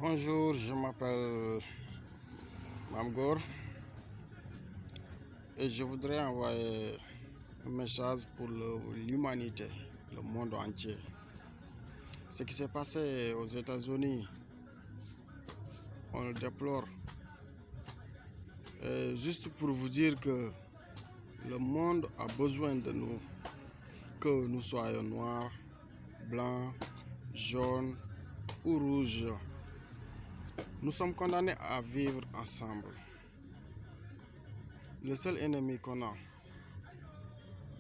Bonjour, je m'appelle Mamgor et je voudrais envoyer un message pour l'humanité, le monde entier. Ce qui s'est passé aux États-Unis, on le déplore. Et juste pour vous dire que le monde a besoin de nous, que nous soyons noirs, blancs, jaunes ou rouges. Nous sommes condamnés à vivre ensemble. Le seul ennemi qu'on a,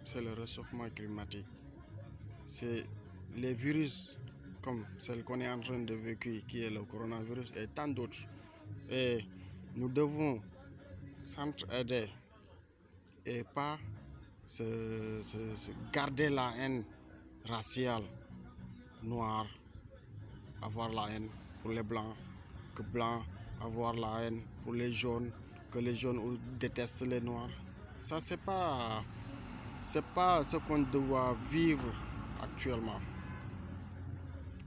c'est le réchauffement climatique. C'est les virus comme celle qu'on est en train de vivre, qui est le coronavirus et tant d'autres. Et nous devons s'entraider et pas se garder la haine raciale, noire, avoir la haine pour les blancs, que blancs avoir la haine pour les jaunes, que les jaunes détestent les noirs. Ça, c'est pas ce qu'on doit vivre actuellement.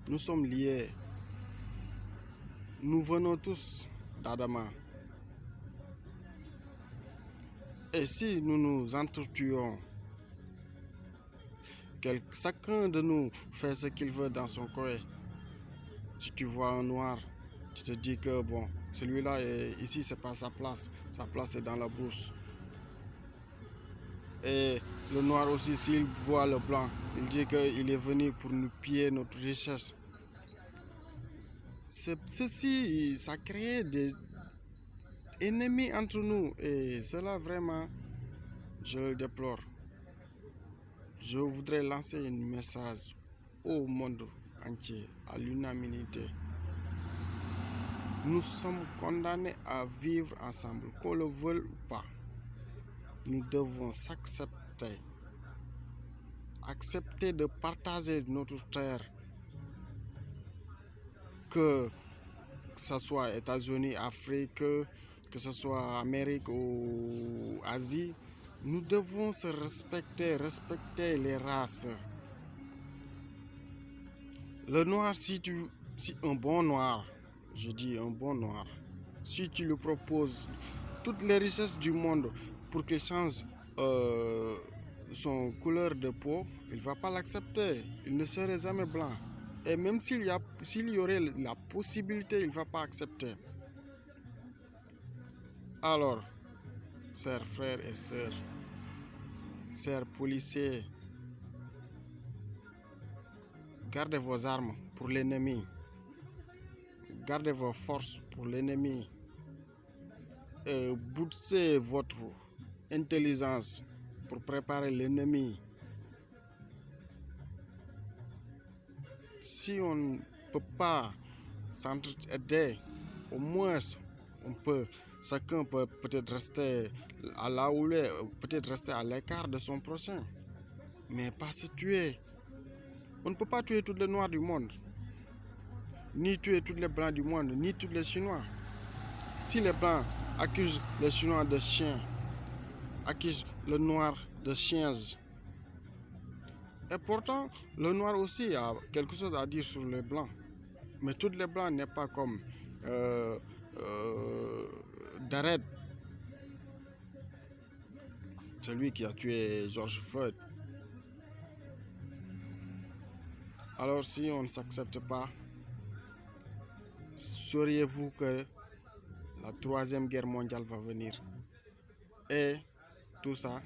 Nous sommes liés. Nous venons tous d'Adama. Et si nous nous entretuons, chacun de nous fait ce qu'il veut dans son coin. Si tu vois un noir, tu te dis que bon, celui-là ici, c'est pas sa place. Sa place est dans la brousse. Et le noir aussi, s'il voit le blanc, il dit qu'il est venu pour nous piller notre richesse. Ceci, ça crée des ennemis entre nous. Et cela, vraiment, je le déplore. Je voudrais lancer un message au monde entier, à l'unanimité. Nous sommes condamnés à vivre ensemble, qu'on le veuille ou pas. Nous devons s'accepter. Accepter de partager notre terre. Que ce soit États-Unis, Afrique, que ce soit Amérique ou Asie, nous devons se respecter les races. Le noir, si un bon noir, je dis un bon noir, si tu lui proposes toutes les richesses du monde pour qu'il change son couleur de peau, il ne va pas l'accepter. Il ne serait jamais blanc. Et même s'il y aurait la possibilité, il ne va pas accepter. Alors, chers frères et sœurs, chers policiers, gardez vos armes pour l'ennemi. Gardez vos forces pour l'ennemi. Boostez votre intelligence pour préparer l'ennemi. Si on ne peut pas s'entraider, au moins chacun peut peut-être rester à là où il est, peut-être rester à l'écart de son prochain, mais pas se tuer. On ne peut pas tuer tous les noirs du monde, ni tuer tous les blancs du monde, ni tous les chinois. Si les blancs accusent les chinois de chiens, accusent le noir de chiens, et pourtant le noir aussi a quelque chose à dire sur les blancs. Mais tous les blancs n'est pas comme Dared, celui qui a tué George Floyd. Alors si on ne s'accepte pas, sauriez-vous que la 3e guerre mondiale va venir? Et tout ça,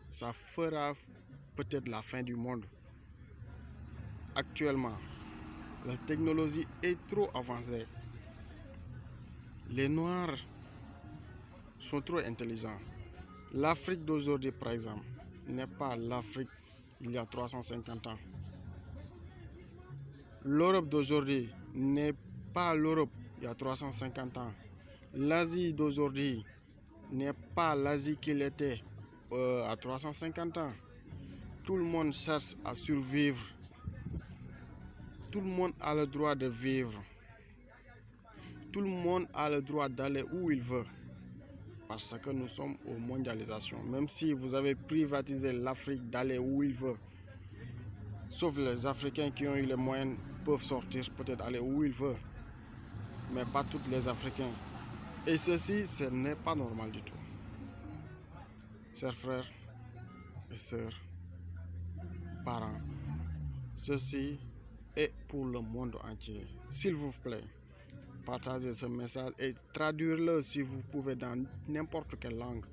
ça fera peut-être la fin du monde. Actuellement, la technologie est trop avancée. Les Noirs sont trop intelligents. L'Afrique d'aujourd'hui, par exemple, n'est pas l'Afrique il y a 350 ans. L'Europe d'aujourd'hui n'est pas l'Europe il y a 350 ans. L'Asie d'aujourd'hui n'est pas l'Asie qu'il était à 350 ans. Tout le monde cherche à survivre. Tout le monde a le droit de vivre. Tout le monde a le droit d'aller où il veut. Parce que nous sommes aux mondialisations. Même si vous avez privatisé l'Afrique d'aller où il veut. Sauf les Africains qui ont eu les moyens peuvent sortir, peut-être aller où ils veulent, mais pas tous les Africains. Et ceci, ce n'est pas normal du tout. Chers frères et sœurs, parents, ceci est pour le monde entier. S'il vous plaît, partagez ce message et traduire-le si vous pouvez dans n'importe quelle langue.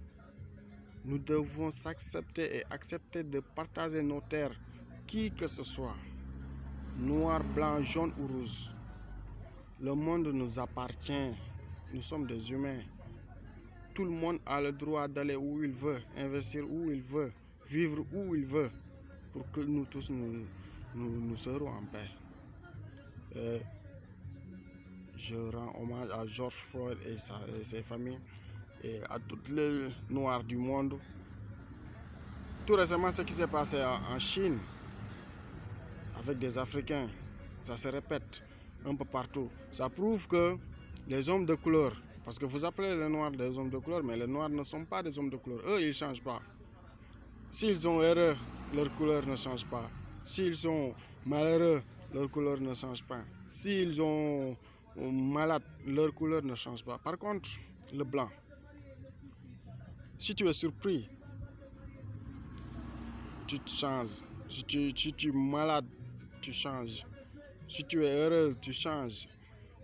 Nous devons s'accepter et accepter de partager nos terres, qui que ce soit, noir, blanc, jaune ou rouge. Le monde nous appartient. Nous sommes des humains. Tout le monde a le droit d'aller où il veut, investir où il veut, vivre où il veut, pour que nous tous nous serons en paix. Et je rends hommage à George Floyd et ses familles et à toutes les Noirs du monde. Tout récemment, ce qui s'est passé en Chine avec des Africains, ça se répète un peu partout. Ça prouve que les hommes de couleur, parce que vous appelez les Noirs des hommes de couleur, mais les Noirs ne sont pas des hommes de couleur. Eux, ils ne changent pas. S'ils sont heureux, leur couleur ne change pas. S'ils sont malheureux, leur couleur ne change pas. S'ils sont malades, leur couleur ne change pas. Par contre, le blanc, si tu es surpris, tu te changes. Si tu es malade, tu changes. Si tu es heureuse, tu changes.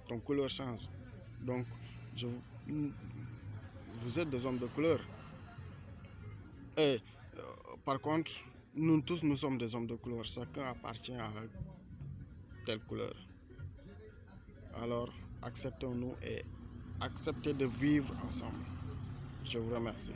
Ton couleur change. Donc, vous êtes des hommes de couleur. Et par contre, nous tous, nous sommes des hommes de couleur. Chacun appartient à telle couleur. Alors, acceptons-nous et acceptez de vivre ensemble. Je vous remercie.